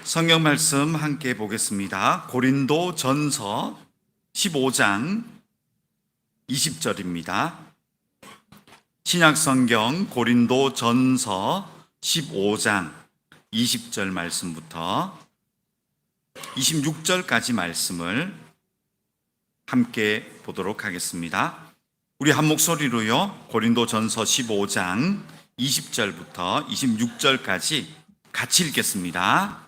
성경 말씀 함께 보겠습니다. 고린도 전서 15장 20절입니다. 신약 성경 고린도 전서 15장 20절 말씀부터 26절까지 말씀을 함께 보도록 하겠습니다. 우리 한 목소리로요. 고린도 전서 15장 20절부터 26절까지 같이 읽겠습니다.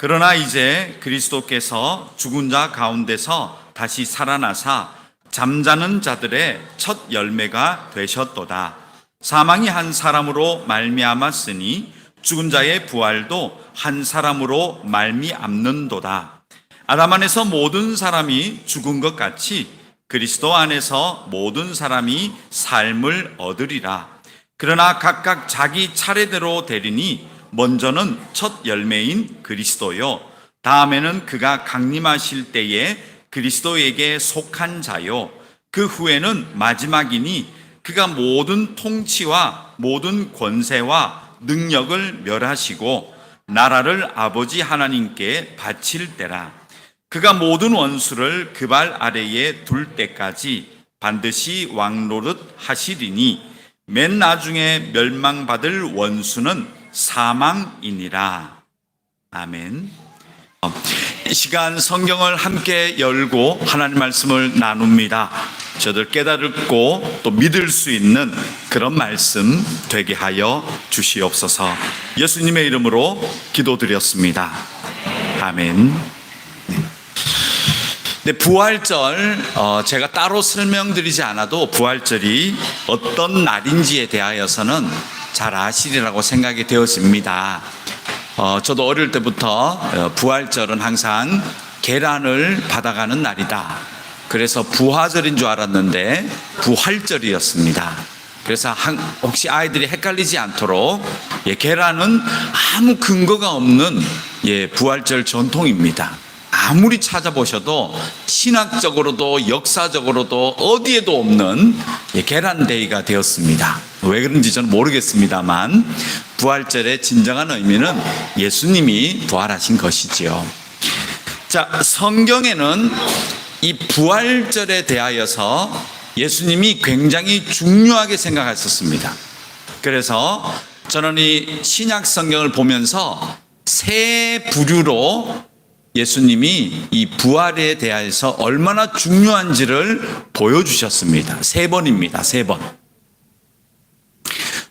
그러나 이제 그리스도께서 죽은 자 가운데서 다시 살아나사 잠자는 자들의 첫 열매가 되셨도다. 사망이 한 사람으로 말미암았으니 죽은 자의 부활도 한 사람으로 말미암는도다. 아담 안에서 모든 사람이 죽은 것 같이 그리스도 안에서 모든 사람이 삶을 얻으리라. 그러나 각각 자기 차례대로 되리니 먼저는 첫 열매인 그리스도요, 다음에는 그가 강림하실 때에 그리스도에게 속한 자요, 그 후에는 마지막이니 그가 모든 통치와 모든 권세와 능력을 멸하시고 나라를 아버지 하나님께 바칠 때라. 그가 모든 원수를 그 발 아래에 둘 때까지 반드시 왕노릇 하시리니 맨 나중에 멸망받을 원수는 사망이니라. 아멘. 이 시간 성경을 함께 열고 하나님 말씀을 나눕니다. 저들 깨달고 또 믿을 수 있는 그런 말씀 되게 하여 주시옵소서. 예수님의 이름으로 기도드렸습니다. 아멘. 네, 부활절 제가 따로 설명드리지 않아도 부활절이 어떤 날인지에 대하여서는 잘 아시리라고 생각이 되어집니다. 저도 어릴 때부터 부활절은 항상 계란을 받아가는 날이다. 그래서 부화절인 줄 알았는데 부활절이었습니다. 그래서 혹시 아이들이 헷갈리지 않도록 계란은 아무 근거가 없는 부활절 전통입니다. 아무리 찾아보셔도 신학적으로도 역사적으로도 어디에도 없는 계란데이가 되었습니다. 왜 그런지 저는 모르겠습니다만 부활절의 진정한 의미는 예수님이 부활하신 것이지요. 자, 성경에는 이 부활절에 대하여서 예수님이 굉장히 중요하게 생각하셨습니다. 그래서 저는 이 신약 성경을 보면서 세 부류로 예수님이 이 부활에 대해서 얼마나 중요한지를 보여주셨습니다. 세 번입니다. 세 번.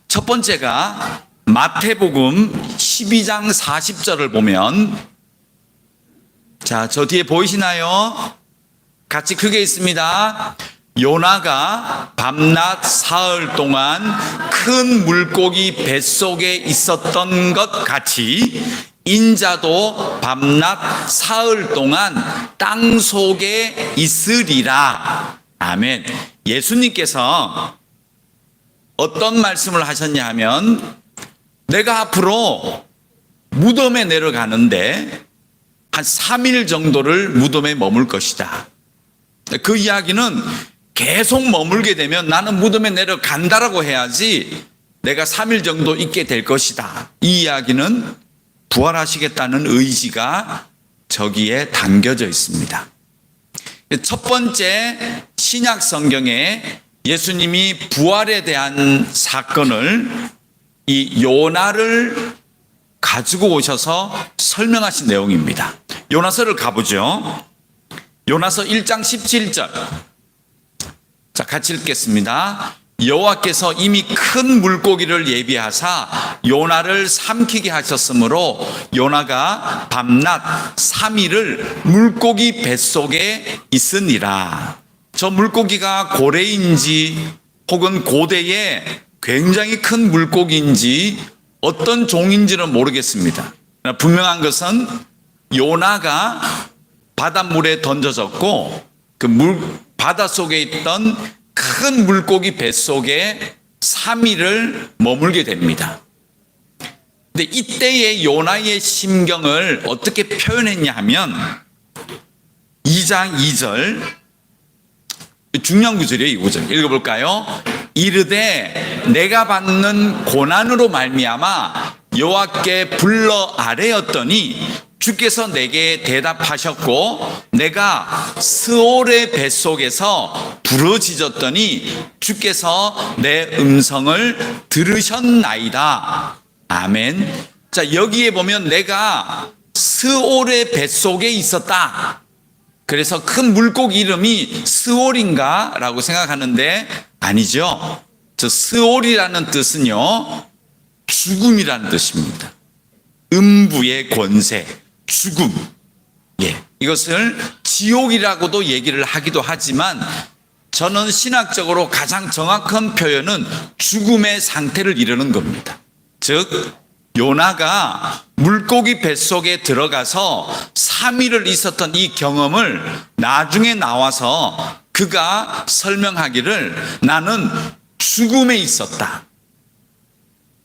첫 번째가 마태복음 12장 40절을 보면, 자, 저 뒤에 보이시나요? 같이 크게 있습니다. 요나가 밤낮 사흘 동안 큰 물고기 뱃속에 있었던 것 같이 인자도 밤낮 사흘 동안 땅 속에 있으리라. 아멘. 예수님께서 어떤 말씀을 하셨냐 하면, 내가 앞으로 무덤에 내려가는데 한 3일 정도를 무덤에 머물 것이다. 그 이야기는 계속 머물게 되면 나는 무덤에 내려간다라고 해야지 내가 3일 정도 있게 될 것이다. 이 이야기는 부활하시겠다는 의지가 저기에 담겨져 있습니다. 첫 번째 신약 성경에 예수님이 부활에 대한 사건을 이 요나를 가지고 오셔서 설명하신 내용입니다. 요나서를 가보죠. 요나서 1장 17절. 자, 같이 읽겠습니다. 여호와께서 이미 큰 물고기를 예비하사 요나를 삼키게 하셨으므로 요나가 밤낮 3일을 물고기 뱃속에 있으니라. 저 물고기가 고래인지 혹은 고대의 굉장히 큰 물고기인지 어떤 종인지는 모르겠습니다. 분명한 것은 요나가 바닷물에 던져졌고 그 바닷속에 있던 큰 물고기 뱃속에 3일을 머물게 됩니다. 근데 이때의 요나의 심경을 어떻게 표현했냐 하면 2장 2절, 중요한 구절이에요. 이 구절 읽어볼까요? 이르되 내가 받는 고난으로 말미암아 여호와께 불러 아뢰었더니 주께서 내게 대답하셨고 내가 스올의 뱃속에서 부르짖었더니 주께서 내 음성을 들으셨나이다. 아멘. 자, 여기에 보면 내가 스올의 뱃속에 있었다. 그래서 큰 물고기 이름이 스올인가? 라고 생각하는데 아니죠. 저 스올이라는 뜻은요, 죽음이라는 뜻입니다. 음부의 권세, 죽음. 예, 이것을 지옥이라고도 얘기를 하기도 하지만 저는 신학적으로 가장 정확한 표현은 죽음의 상태를 이르는 겁니다. 즉 요나가 물고기 뱃속에 들어가서 3일을 있었던 이 경험을 나중에 나와서 그가 설명하기를 나는 죽음에 있었다.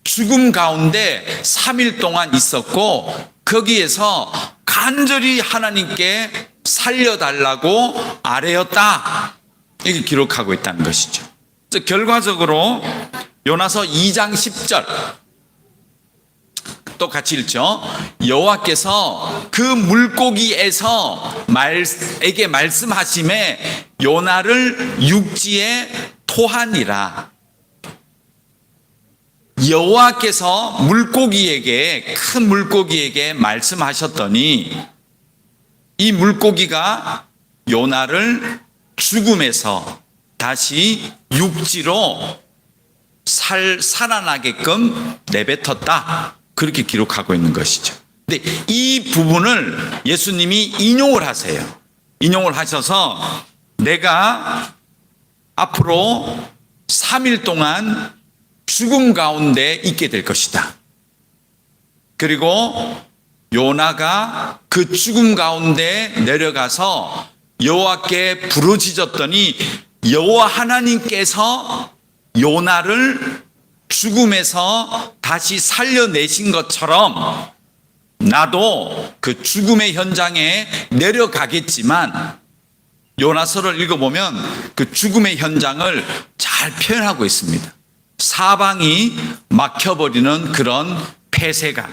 죽음 가운데 3일 동안 있었고 거기에서 간절히 하나님께 살려달라고 아뢰었다. 이렇게 기록하고 있다는 것이죠. 결과적으로 요나서 2장 10절 또 같이 읽죠. 여호와께서 그 물고기에서 에게 말씀하심에 요나를 육지에 토하니라. 여호와께서 물고기에게, 큰 물고기에게 말씀하셨더니 이 물고기가 요나를 죽음에서 다시 육지로 살아나게끔 내뱉었다. 그렇게 기록하고 있는 것이죠. 근데 이 부분을 예수님이 인용을 하세요. 인용을 하셔서 내가 앞으로 3일 동안 죽음 가운데 있게 될 것이다. 그리고 요나가 그 죽음 가운데 내려가서 여호와께 부르짖었더니 여호와 하나님께서 요나를 죽음에서 다시 살려내신 것처럼 나도 그 죽음의 현장에 내려가겠지만 요나서를 읽어보면 그 죽음의 현장을 잘 표현하고 있습니다. 사방이 막혀버리는 그런 폐쇄감,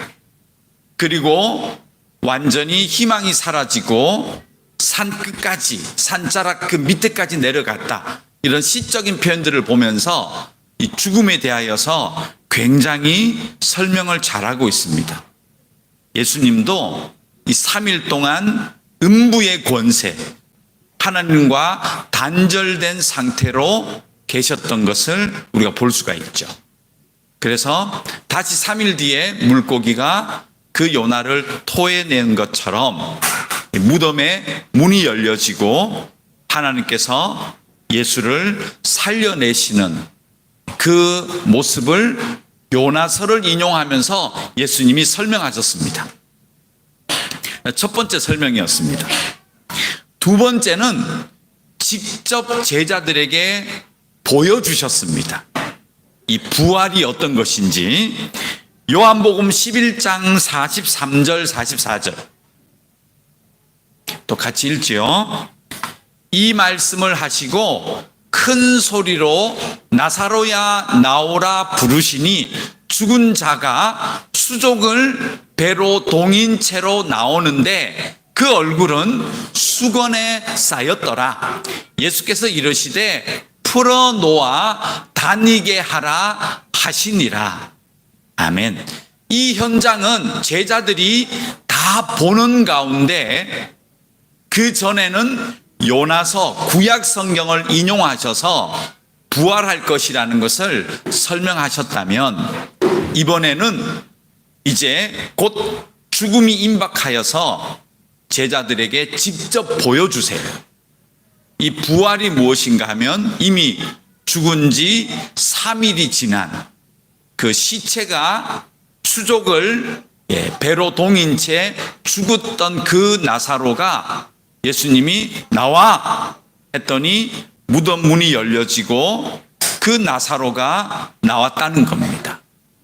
그리고 완전히 희망이 사라지고 산 끝까지, 산자락 그 밑에까지 내려갔다. 이런 시적인 표현들을 보면서 이 죽음에 대하여서 굉장히 설명을 잘하고 있습니다. 예수님도 이 3일 동안 음부의 권세, 하나님과 단절된 상태로 계셨던 것을 우리가 볼 수가 있죠. 그래서 다시 3일 뒤에 물고기가 그 요나를 토해낸 것처럼 무덤의 문이 열려지고 하나님께서 예수를 살려내시는 그 모습을 요나서를 인용하면서 예수님이 설명하셨습니다. 첫 번째 설명이었습니다. 두 번째는 직접 제자들에게 보여주셨습니다. 이 부활이 어떤 것인지. 요한복음 11장 43절 44절 또 같이 읽지요. 이 말씀을 하시고 큰 소리로 나사로야 나오라 부르시니 죽은 자가 수족을 배로 동인 채로 나오는데 그 얼굴은 수건에 쌓였더라. 예수께서 이르시되 풀어놓아 다니게 하라 하시니라. 아멘. 이 현장은 제자들이 다 보는 가운데 그 전에는 요나서 구약 성경을 인용하셔서 부활할 것이라는 것을 설명하셨다면 이번에는 이제 곧 죽음이 임박하여서 제자들에게 직접 보여주세요. 이 부활이 무엇인가 하면 이미 죽은 지 3일이 지난 그 시체가 수족을 배로 동인 채 죽었던 그 나사로가 예수님이 나와 했더니 무덤 문이 열려지고 그 나사로가 나왔다는 겁니다.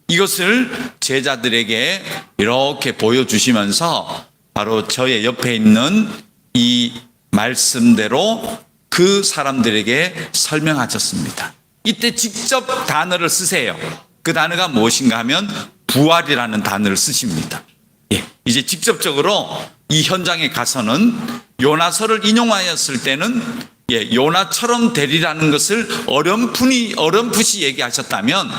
이것을 제자들에게 이렇게 보여주시면서 바로 저의 옆에 있는 이 말씀대로 그 사람들에게 설명하셨습니다. 이때 직접 단어를 쓰세요. 그 단어가 무엇인가 하면 부활이라는 단어를 쓰십니다. 이제 직접적으로 이 현장에 가서는 요나서를 인용하였을 때는 요나처럼 되리라는 것을 어렴풋이 얘기하셨다면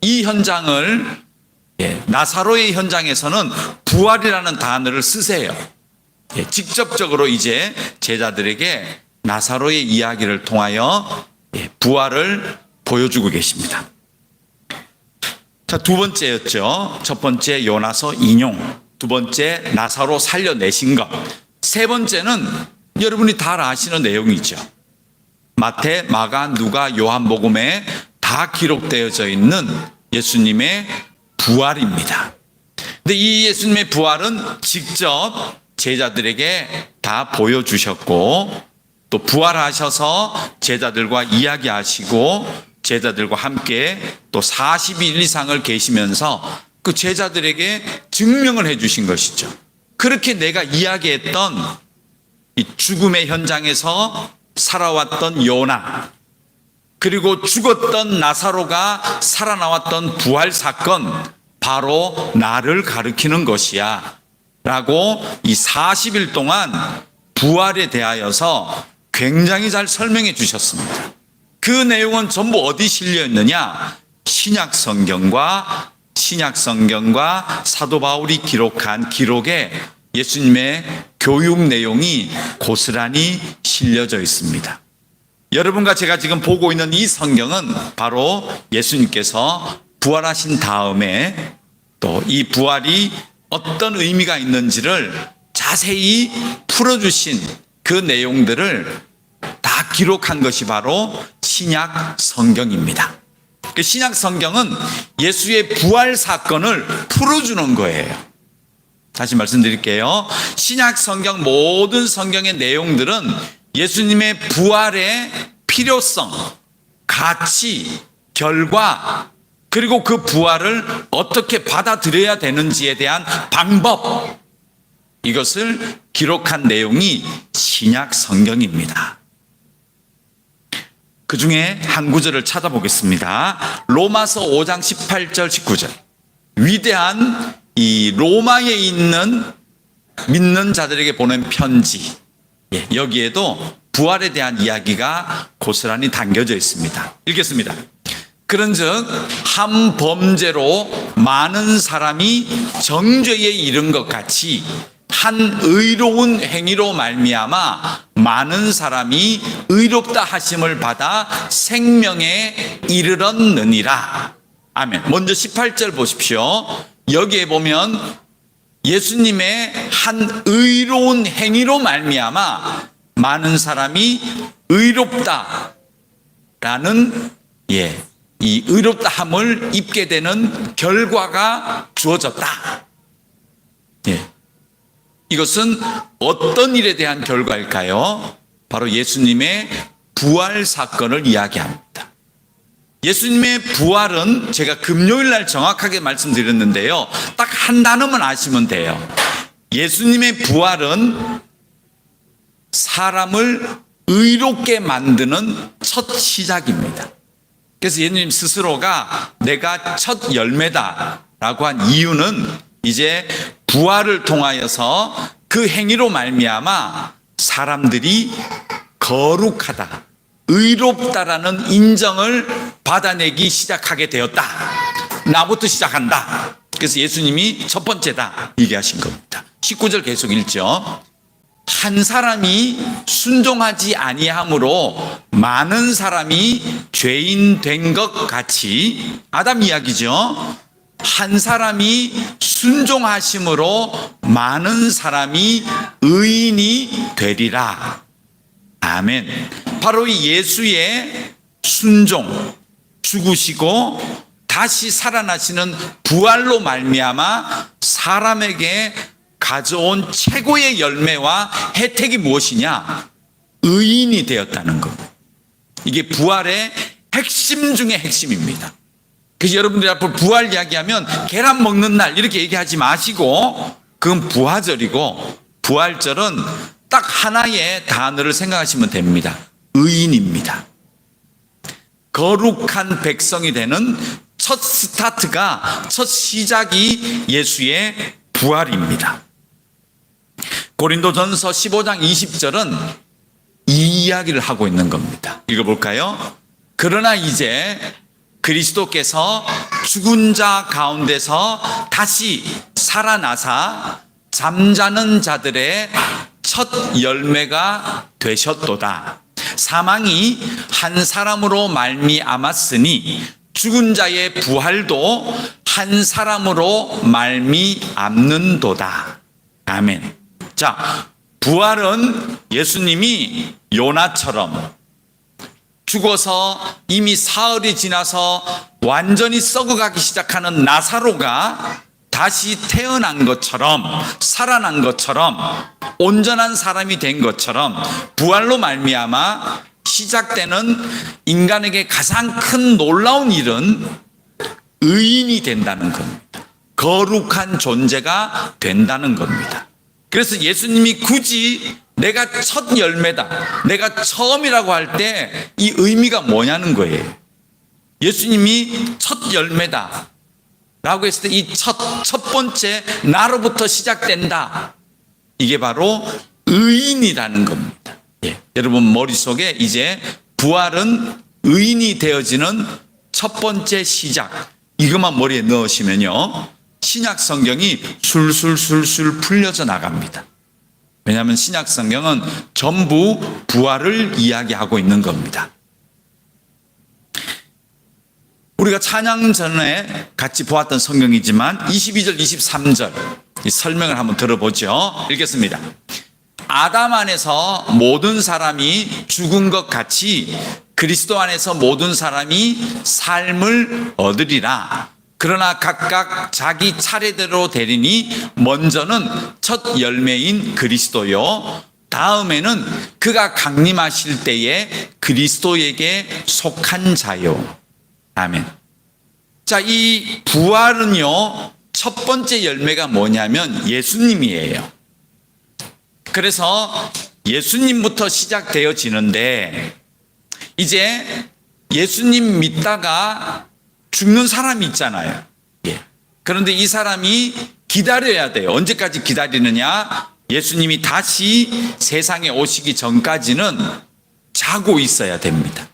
이 현장을 나사로의 현장에서는 부활이라는 단어를 쓰세요. 직접적으로 이제 제자들에게 나사로의 이야기를 통하여 부활을 보여주고 계십니다. 자, 두 번째였죠. 첫 번째 요나서 인용, 두 번째 나사로 살려내신 것, 세 번째는 여러분이 다 아시는 내용이죠. 마태, 마가, 누가, 요한복음에 다 기록되어져 있는 예수님의 부활입니다. 근데 이 예수님의 부활은 직접 제자들에게 다 보여주셨고, 또 부활하셔서 제자들과 이야기하시고 제자들과 함께 또 40일 이상을 계시면서 그 제자들에게 증명을 해 주신 것이죠. 그렇게 내가 이야기했던 이 죽음의 현장에서 살아왔던 요나, 그리고 죽었던 나사로가 살아나왔던 부활 사건, 바로 나를 가리키는 것이야 라고 이 40일 동안 부활에 대하여서 굉장히 잘 설명해 주셨습니다. 그 내용은 전부 어디 실려 있느냐? 신약 성경과 사도 바울이 기록한 기록에 예수님의 교육 내용이 고스란히 실려져 있습니다. 여러분과 제가 지금 보고 있는 이 성경은 바로 예수님께서 부활하신 다음에 또 이 부활이 어떤 의미가 있는지를 자세히 풀어주신 그 내용들을 다 기록한 것이 바로 신약 성경입니다. 그 신약 성경은 예수의 부활 사건을 풀어주는 거예요. 다시 말씀드릴게요. 신약 성경 모든 성경의 내용들은 예수님의 부활의 필요성, 가치, 결과, 그리고 그 부활을 어떻게 받아들여야 되는지에 대한 방법, 이것을 기록한 내용이 신약 성경입니다. 그 중에 한 구절을 찾아보겠습니다. 로마서 5장 18절 19절. 위대한 이 로마에 있는 믿는 자들에게 보낸 편지, 여기에도 부활에 대한 이야기가 고스란히 담겨져 있습니다. 읽겠습니다. 그런즉 한 범죄로 많은 사람이 정죄에 이른 것 같이 한 의로운 행위로 말미암아 많은 사람이 의롭다 하심을 받아 생명에 이르렀느니라. 아멘. 먼저 18절 보십시오. 여기에 보면 예수님의 한 의로운 행위로 말미암아 많은 사람이 의롭다라는 이 의롭다함을 입게 되는 결과가 주어졌다. 이것은 어떤 일에 대한 결과일까요? 바로 예수님의 부활 사건을 이야기합니다. 예수님의 부활은 제가 금요일 날 정확하게 말씀드렸는데요. 딱 한 단어만 아시면 돼요. 예수님의 부활은 사람을 의롭게 만드는 첫 시작입니다. 그래서 예수님 스스로가 내가 첫 열매다라고 한 이유는 이제 부활을 통하여서 그 행위로 말미암아 사람들이 거룩하다, 의롭다라는 인정을 받아내기 시작하게 되었다. 나부터 시작한다. 그래서 예수님이 첫 번째다 얘기하신 겁니다. 19절 계속 읽죠. 한 사람이 순종하지 아니함으로 많은 사람이 죄인 된 것 같이, 아담 이야기죠. 한 사람이 순종하심으로 많은 사람이 의인이 되리라. 아멘. 바로 이 예수의 순종, 죽으시고 다시 살아나시는 부활로 말미암아 사람에게 가져온 최고의 열매와 혜택이 무엇이냐? 의인이 되었다는 것. 이게 부활의 핵심 중의 핵심입니다. 그래서 여러분들이 앞으로 부활 이야기하면 계란 먹는 날 이렇게 얘기하지 마시고, 그건 부하절이고 부활절은 딱 하나의 단어를 생각하시면 됩니다. 의인입니다. 거룩한 백성이 되는 첫 스타트가, 첫 시작이 예수의 부활입니다. 고린도전서 15장 20절은 이 이야기를 하고 있는 겁니다. 읽어볼까요? 그러나 이제 그리스도께서 죽은 자 가운데서 다시 살아나사 잠자는 자들의 첫 열매가 되셨도다. 사망이 한 사람으로 말미암았으니 죽은 자의 부활도 한 사람으로 말미암는도다. 아멘. 자, 부활은 예수님이 요나처럼 죽어서 이미 사흘이 지나서 완전히 썩어가기 시작하는 나사로가 다시 태어난 것처럼, 살아난 것처럼, 온전한 사람이 된 것처럼 부활로 말미암아 시작되는 인간에게 가장 큰 놀라운 일은 의인이 된다는 겁니다. 거룩한 존재가 된다는 겁니다. 그래서 예수님이 굳이 내가 첫 열매다, 내가 처음이라고 할 때 이 의미가 뭐냐는 거예요. 예수님이 첫 열매다 라고 했을 때 이 첫 번째 나로부터 시작된다. 이게 바로 의인이라는 겁니다. 예. 여러분 머릿속에 이제 부활은 의인이 되어지는 첫 번째 시작, 이것만 머리에 넣으시면요, 신약 성경이 술술술술 풀려져 나갑니다. 왜냐하면 신약 성경은 전부 부활을 이야기하고 있는 겁니다. 우리가 찬양 전에 같이 보았던 성경이지만 22절, 23절 이 설명을 한번 들어보죠. 읽겠습니다. 아담 안에서 모든 사람이 죽은 것 같이 그리스도 안에서 모든 사람이 삶을 얻으리라. 그러나 각각 자기 차례대로 되리니 먼저는 첫 열매인 그리스도요, 다음에는 그가 강림하실 때에 그리스도에게 속한 자요. 아멘. 자, 이 부활은요, 첫 번째 열매가 뭐냐면 예수님이에요. 그래서 예수님부터 시작되어지는데, 이제 예수님 믿다가 죽는 사람이 있잖아요. 예. 그런데 이 사람이 기다려야 돼요. 언제까지 기다리느냐? 예수님이 다시 세상에 오시기 전까지는 자고 있어야 됩니다.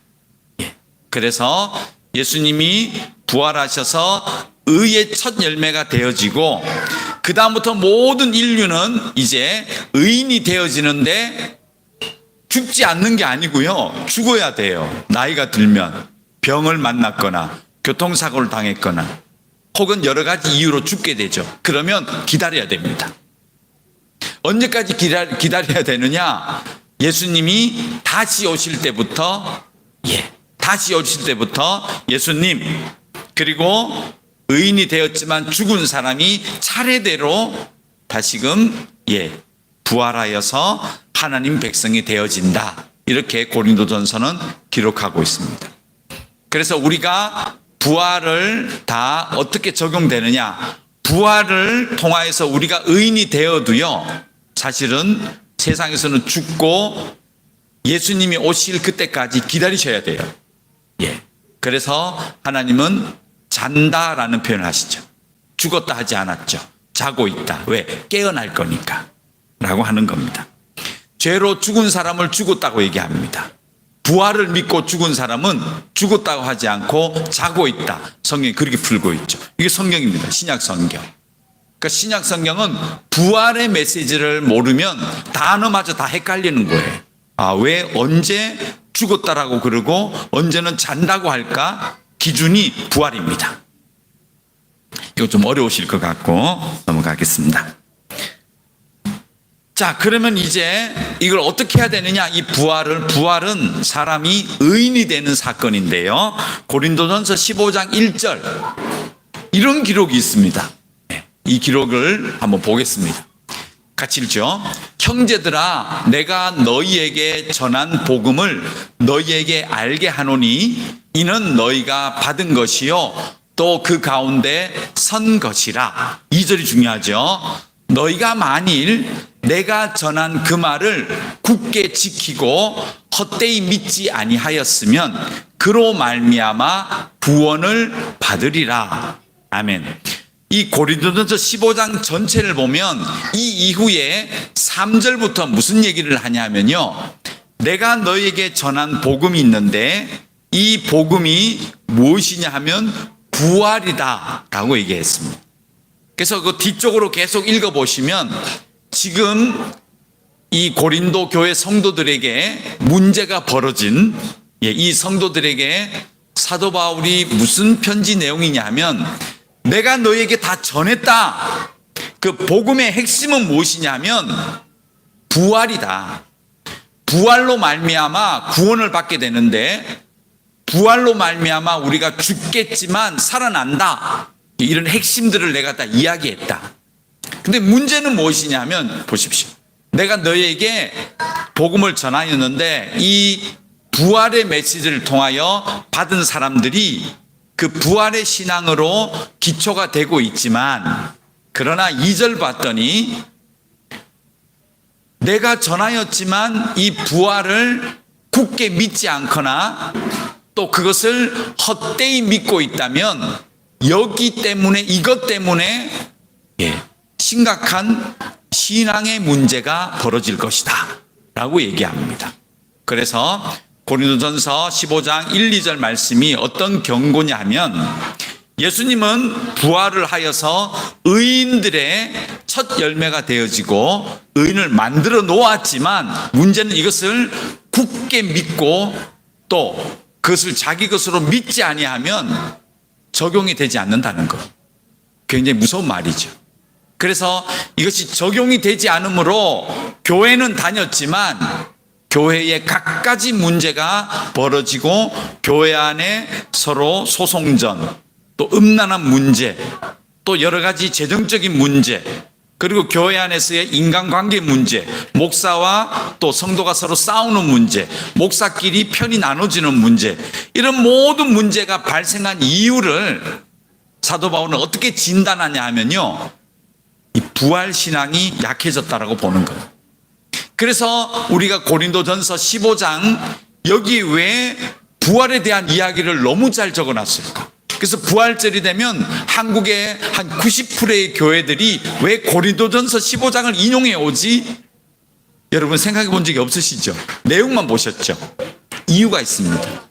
예. 그래서 예수님이 부활하셔서 의의 첫 열매가 되어지고, 그 다음부터 모든 인류는 이제 의인이 되어지는데 죽지 않는 게 아니고요, 죽어야 돼요. 나이가 들면 병을 만났거나 교통사고를 당했거나 혹은 여러 가지 이유로 죽게 되죠. 그러면 기다려야 됩니다. 언제까지 기다려야 되느냐? 예수님이 다시 오실 때부터, 다시 오실 때부터 예수님, 그리고 의인이 되었지만 죽은 사람이 차례대로 다시금 부활하여서 하나님 백성이 되어진다. 이렇게 고린도전서는 기록하고 있습니다. 그래서 우리가 부활을 다 어떻게 적용되느냐? 부활을 통하여서 우리가 의인이 되어도요, 사실은 세상에서는 죽고 예수님이 오실 그때까지 기다리셔야 돼요. 그래서 하나님은 잔다라는 표현을 하시죠. 죽었다 하지 않았죠. 자고 있다. 왜? 깨어날 거니까 라고 하는 겁니다. 죄로 죽은 사람을 죽었다고 얘기합니다. 부활을 믿고 죽은 사람은 죽었다고 하지 않고 자고 있다. 성경이 그렇게 풀고 있죠. 이게 성경입니다. 신약 성경. 그러니까 신약 성경은 부활의 메시지를 모르면 단어마저 다 헷갈리는 거예요. 왜 언제 죽었다라고 그러고 언제는 잔다고 할까? 기준이 부활입니다. 이거 좀 어려우실 것 같고 넘어가겠습니다. 자, 그러면 이제 이걸 어떻게 해야 되느냐? 이 부활은 사람이 의인이 되는 사건인데요. 고린도전서 15장 1절 이런 기록이 있습니다. 이 기록을 한번 보겠습니다. 같이 읽죠. 형제들아, 내가 너희에게 전한 복음을 너희에게 알게 하노니 이는 너희가 받은 것이요 또 그 가운데 선 것이라. 2절이 중요하죠. 너희가 만일 내가 전한 그 말을 굳게 지키고 헛되이 믿지 아니하였으면 그로 말미암아 구원을 받으리라. 아멘. 이 고린도전서 15장 전체를 보면 이 이후에 3절부터 무슨 얘기를 하냐면요, 내가 너에게 전한 복음이 있는데 이 복음이 무엇이냐 하면 부활이다 라고 얘기했습니다. 그래서 그 뒤쪽으로 계속 읽어보시면 지금 이 고린도 교회 성도들에게 문제가 벌어진, 이 성도들에게 사도 바울이 무슨 편지 내용이냐 하면, 내가 너에게 다 전했다. 그 복음의 핵심은 무엇이냐 하면 부활이다. 부활로 말미암아 구원을 받게 되는데, 부활로 말미암아 우리가 죽겠지만 살아난다. 이런 핵심들을 내가 다 이야기했다. 근데 문제는 무엇이냐면, 보십시오. 내가 너에게 복음을 전하였는데 이 부활의 메시지를 통하여 받은 사람들이 그 부활의 신앙으로 기초가 되고 있지만, 그러나 2절 봤더니 내가 전하였지만 이 부활을 굳게 믿지 않거나 또 그것을 헛되이 믿고 있다면 여기 때문에, 이것 때문에 심각한 신앙의 문제가 벌어질 것이다 라고 얘기합니다. 그래서 고린도전서 15장 1, 2절 말씀이 어떤 경고냐 하면, 예수님은 부활을 하여서 의인들의 첫 열매가 되어지고 의인을 만들어 놓았지만, 문제는 이것을 굳게 믿고 또 그것을 자기 것으로 믿지 아니하면 적용이 되지 않는다는 것. 굉장히 무서운 말이죠. 그래서 이것이 적용이 되지 않으므로 교회는 다녔지만 교회에 갖가지 문제가 벌어지고, 교회 안에 서로 소송전, 또 음란한 문제, 또 여러 가지 재정적인 문제, 그리고 교회 안에서의 인간관계 문제, 목사와 또 성도가 서로 싸우는 문제, 목사끼리 편이 나눠지는 문제, 이런 모든 문제가 발생한 이유를 사도 바울은 어떻게 진단하냐 하면요, 이 부활신앙이 약해졌다라고 보는 거예요. 그래서 우리가 고린도전서 15장 여기 왜 부활에 대한 이야기를 너무 잘 적어놨을까? 그래서 부활절이 되면 한국의 한 90%의 교회들이 왜 고린도전서 15장을 인용해 오지? 여러분 생각해 본 적이 없으시죠? 내용만 보셨죠? 이유가 있습니다.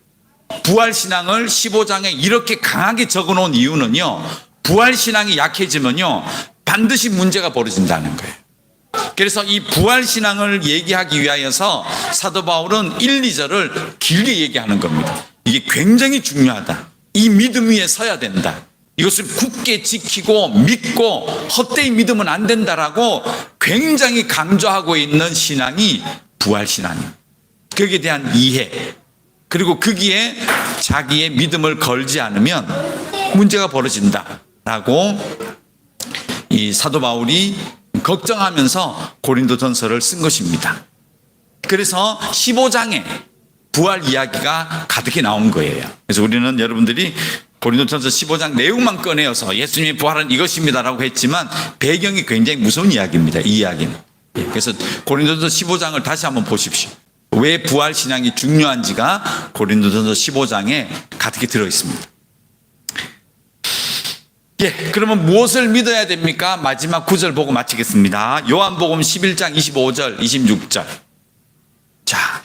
부활신앙을 15장에 이렇게 강하게 적어놓은 이유는요, 부활신앙이 약해지면요 반드시 문제가 벌어진다는 거예요. 그래서 이 부활신앙을 얘기하기 위하여서 사도 바울은 1, 2절을 길게 얘기하는 겁니다. 이게 굉장히 중요하다. 이 믿음 위에 서야 된다. 이것을 굳게 지키고 믿고 헛되이 믿으면 안 된다라고 굉장히 강조하고 있는 신앙이 부활신앙입니다. 거기에 대한 이해, 그리고 거기에 자기의 믿음을 걸지 않으면 문제가 벌어진다라고 이 사도 바울이 걱정하면서 고린도전서를 쓴 것입니다. 그래서 15장에 부활 이야기가 가득히 나온 거예요. 그래서 우리는 여러분들이 고린도전서 15장 내용만 꺼내어서 예수님의 부활은 이것입니다라고 했지만 배경이 굉장히 무서운 이야기입니다. 이 이야기는. 그래서 고린도전서 15장을 다시 한번 보십시오. 왜 부활 신앙이 중요한지가 고린도전서 15장에 가득히 들어 있습니다. 그러면 무엇을 믿어야 됩니까? 마지막 9절 보고 마치겠습니다. 요한복음 11장 25절, 26절. 자,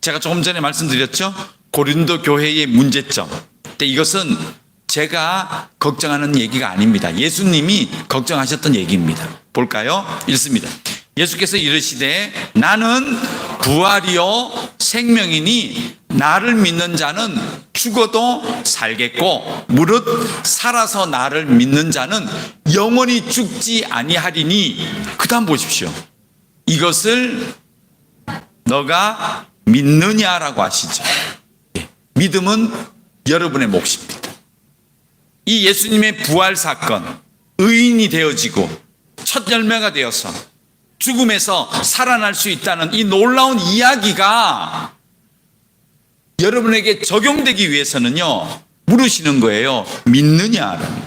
제가 조금 전에 말씀드렸죠? 고린도 교회의 문제점. 근데 이것은 제가 걱정하는 얘기가 아닙니다. 예수님이 걱정하셨던 얘기입니다. 볼까요? 읽습니다. 예수께서 이르시되 나는 부활이요 생명이니 나를 믿는 자는 죽어도 살겠고 무릇 살아서 나를 믿는 자는 영원히 죽지 아니하리니. 그 다음 보십시오. 이것을 너가 믿느냐라고 하시죠. 믿음은 여러분의 몫입니다. 이 예수님의 부활 사건, 의인이 되어지고 첫 열매가 되어서 죽음에서 살아날 수 있다는 이 놀라운 이야기가 여러분에게 적용되기 위해서는요, 물으시는 거예요. 믿느냐라는.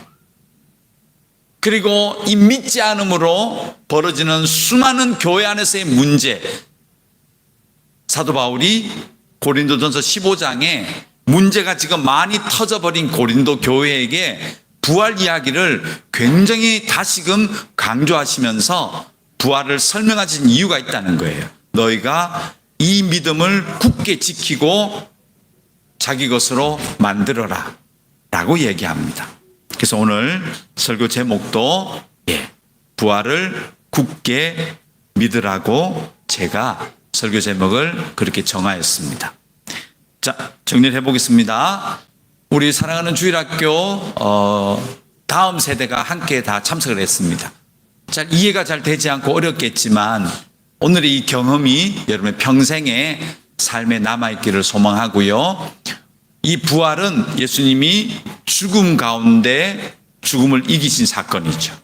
그리고 이 믿지 않음으로 벌어지는 수많은 교회 안에서의 문제, 사도 바울이 고린도전서 15장에 문제가 지금 많이 터져버린 고린도 교회에게 부활 이야기를 굉장히 다시금 강조하시면서 부활을 설명하신 이유가 있다는 거예요. 너희가 이 믿음을 굳게 지키고 자기 것으로 만들어라 라고 얘기합니다. 그래서 오늘 설교 제목도 부활을 굳게 믿으라고 제가 설교 제목을 그렇게 정하였습니다. 자, 정리를 해보겠습니다. 우리 사랑하는 주일학교 다음 세대가 함께 다 참석을 했습니다. 잘 이해가 잘 되지 않고 어렵겠지만 오늘의 이 경험이 여러분의 평생의 삶에 남아있기를 소망하고요. 이 부활은 예수님이 죽음 가운데 죽음을 이기신 사건이죠.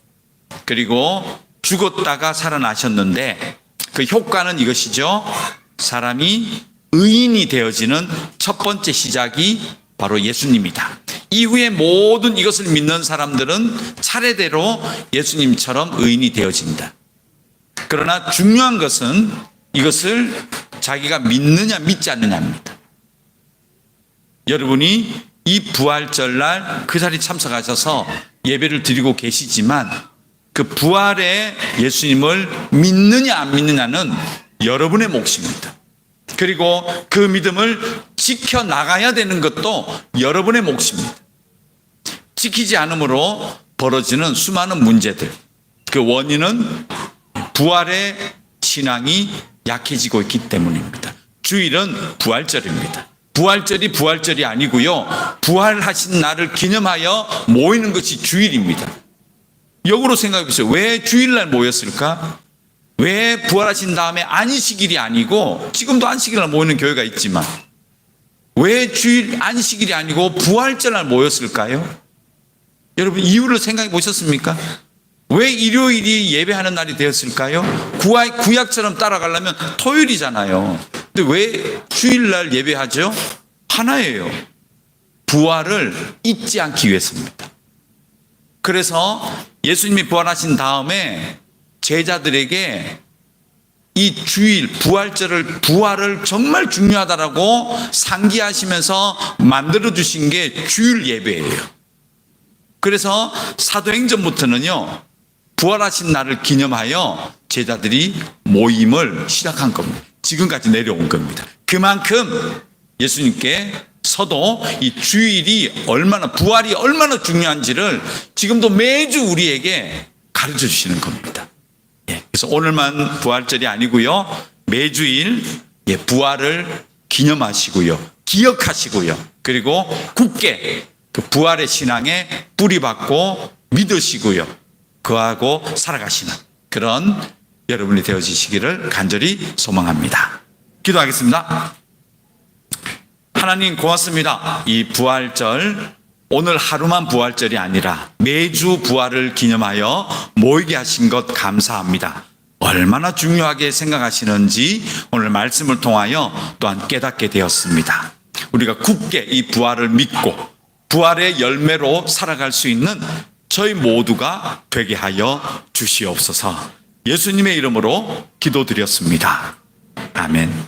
그리고 죽었다가 살아나셨는데 그 효과는 이것이죠. 사람이 의인이 되어지는 첫 번째 시작이 바로 예수님이다. 이후에 모든 이것을 믿는 사람들은 차례대로 예수님처럼 의인이 되어진다. 그러나 중요한 것은 이것을 자기가 믿느냐 믿지 않느냐입니다. 여러분이 이 부활절날 그 자리에 참석하셔서 예배를 드리고 계시지만 그 부활의 예수님을 믿느냐 안 믿느냐는 여러분의 몫입니다. 그리고 그 믿음을 지켜나가야 되는 것도 여러분의 몫입니다. 지키지 않음으로 벌어지는 수많은 문제들, 그 원인은 부활의 신앙이 약해지고 있기 때문입니다. 주일은 부활절입니다. 부활절이 아니고요, 부활하신 날을 기념하여 모이는 것이 주일입니다. 역으로 생각해 보세요. 왜 주일날 모였을까? 왜 부활하신 다음에 안식일이 아니고, 지금도 안식일날 모이는 교회가 있지만 왜 주일 안식일이 아니고 부활절날 모였을까요? 여러분 이유를 생각해 보셨습니까? 왜 일요일이 예배하는 날이 되었을까요? 구약처럼 따라가려면 토요일이잖아요. 근데 왜 주일날 예배하죠? 하나예요. 부활을 잊지 않기 위해서입니다. 그래서 예수님이 부활하신 다음에 제자들에게 이 주일, 부활을 정말 중요하다라고 상기하시면서 만들어주신 게 주일 예배예요. 그래서 사도행전부터는요, 부활하신 날을 기념하여 제자들이 모임을 시작한 겁니다. 지금까지 내려온 겁니다. 그만큼 예수님께서도 이 주일이 부활이 얼마나 중요한지를 지금도 매주 우리에게 가르쳐 주시는 겁니다. 그래서 오늘만 부활절이 아니고요, 매주일 부활을 기념하시고요, 기억하시고요, 그리고 굳게 그 부활의 신앙에 뿌리박고 믿으시고요, 그하고 살아가시는 그런 여러분이 되어지시기를 간절히 소망합니다. 기도하겠습니다. 하나님 고맙습니다. 이 부활절, 오늘 하루만 부활절이 아니라 매주 부활을 기념하여 모이게 하신 것 감사합니다. 얼마나 중요하게 생각하시는지 오늘 말씀을 통하여 또한 깨닫게 되었습니다. 우리가 굳게 이 부활을 믿고 부활의 열매로 살아갈 수 있는 저희 모두가 되게 하여 주시옵소서. 예수님의 이름으로 기도드렸습니다. 아멘.